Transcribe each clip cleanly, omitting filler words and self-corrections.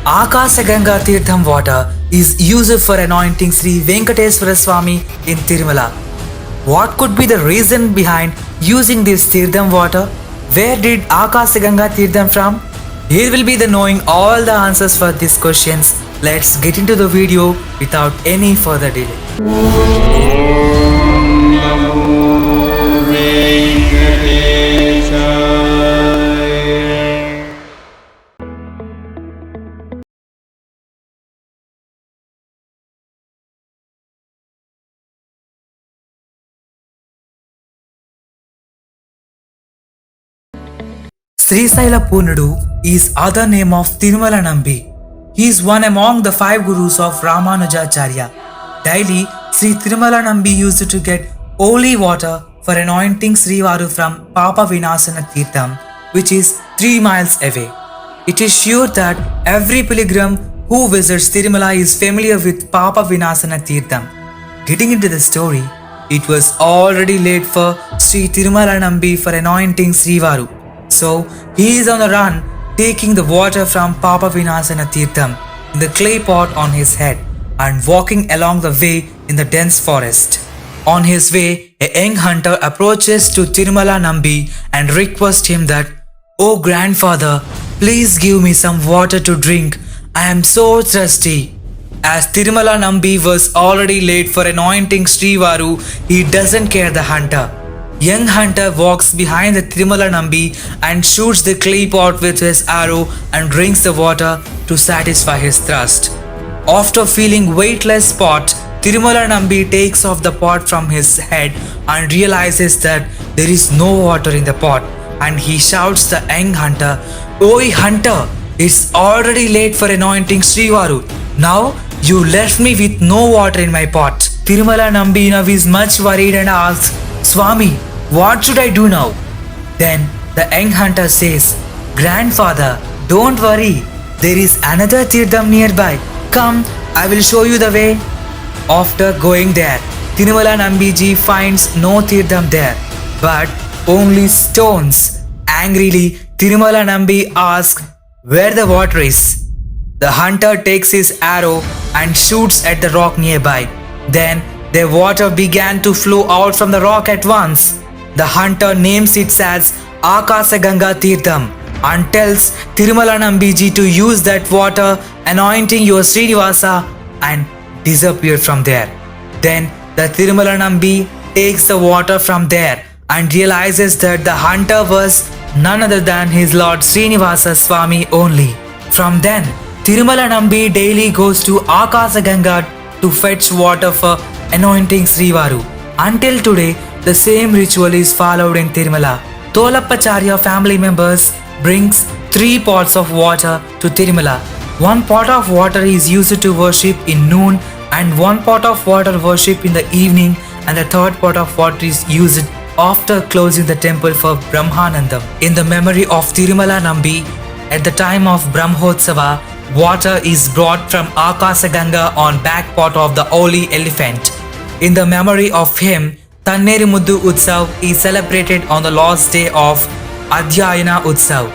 Akasaganga Tirtham water is used for anointing Sri Venkateswara Swami in Tirumala. What could be the reason behind using this Tirtham water? Where did Akasaganga Tirtham from? Here will be the knowing all the answers for these questions. Let's get into the video without any further delay. Srisaila Purnudu is other name of Tirumala Nambi. He is one among the 5 gurus of Ramanujacharya. Daily, Sri Tirumala Nambi used to get holy water for anointing Sri Varu from Papa Vinasana Tirtham, which is 3 miles away. It is sure that every pilgrim who visits Tirumala is familiar with Papa Vinasana Tirtham. Getting into the story, it was already late for Sri Tirumala Nambi for anointing Sri Varu. So he is on the run, taking the water from Papa Vinasana Tirtham in the clay pot on his head and walking along the way in the dense forest. On his way, a young hunter approaches to Tirumala Nambi and requests him that, "Oh grandfather, please give me some water to drink. I am so thirsty." As Tirumala Nambi was already late for anointing Sri Varu, he doesn't care the hunter. Young hunter walks behind the Tirumala Nambi and shoots the clay pot with his arrow and drinks the water to satisfy his thirst. After feeling weightless pot, Tirumala Nambi takes off the pot from his head and realizes that there is no water in the pot, and he shouts the young hunter, "Oi hunter, it's already late for anointing Sri Varu. Now you left me with no water in my pot." Tirumala Nambi now is much worried and asks, "Swami, what should I do now?" Then the young hunter says, "Grandfather, don't worry. There is another Tirtham nearby. Come, I will show you the way." After going there, Tirumala Nambiji finds no Tirtham there, but only stones. Angrily, Tirumala Nambi asks where the water is. The hunter takes his arrow and shoots at the rock nearby. Then the water began to flow out from the rock at once. The hunter names it as Akasaganga Tirtham and tells Tirumala Nambiji to use that water, anointing your Srinivasa, and disappear from there. Then the Tirumala Nambi takes the water from there and realizes that the hunter was none other than his Lord Srinivasa Swami only. From then, Tirumala Nambi daily goes to Akasaganga to fetch water for anointing Sri Varu. Until today, the same ritual is followed in Tirumala. Tolappacharya family members brings 3 pots of water to Tirumala. 1 pot of water is used to worship in noon, and 1 pot of water worship in the evening, and the 3rd pot of water is used after closing the temple for Brahmanandam. In the memory of Tirumala Nambi, at the time of Brahmotsava, water is brought from Akasaganga on back pot of the holy elephant. In the memory of him, Tanneri Muddu Utsav is celebrated on the last day of Adhyayana Utsav.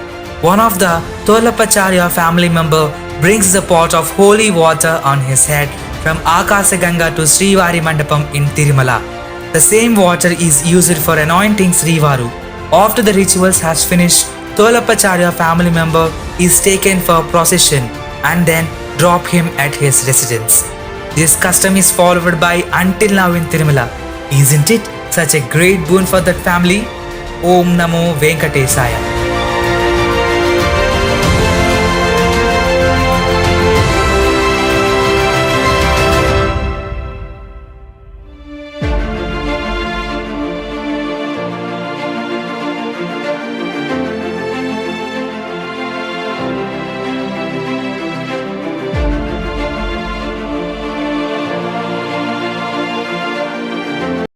One of the Tolappacharya family member brings the pot of holy water on his head from Akasaganga to Srivari Mandapam in Tirumala. The same water is used for anointing Sri Varu. After the rituals has finished, Tolappacharya family member is taken for procession and then drop him at his residence. This custom is followed by until now in Tirumala. Isn't it such a great boon for that family? Om Namo Venkatesaya.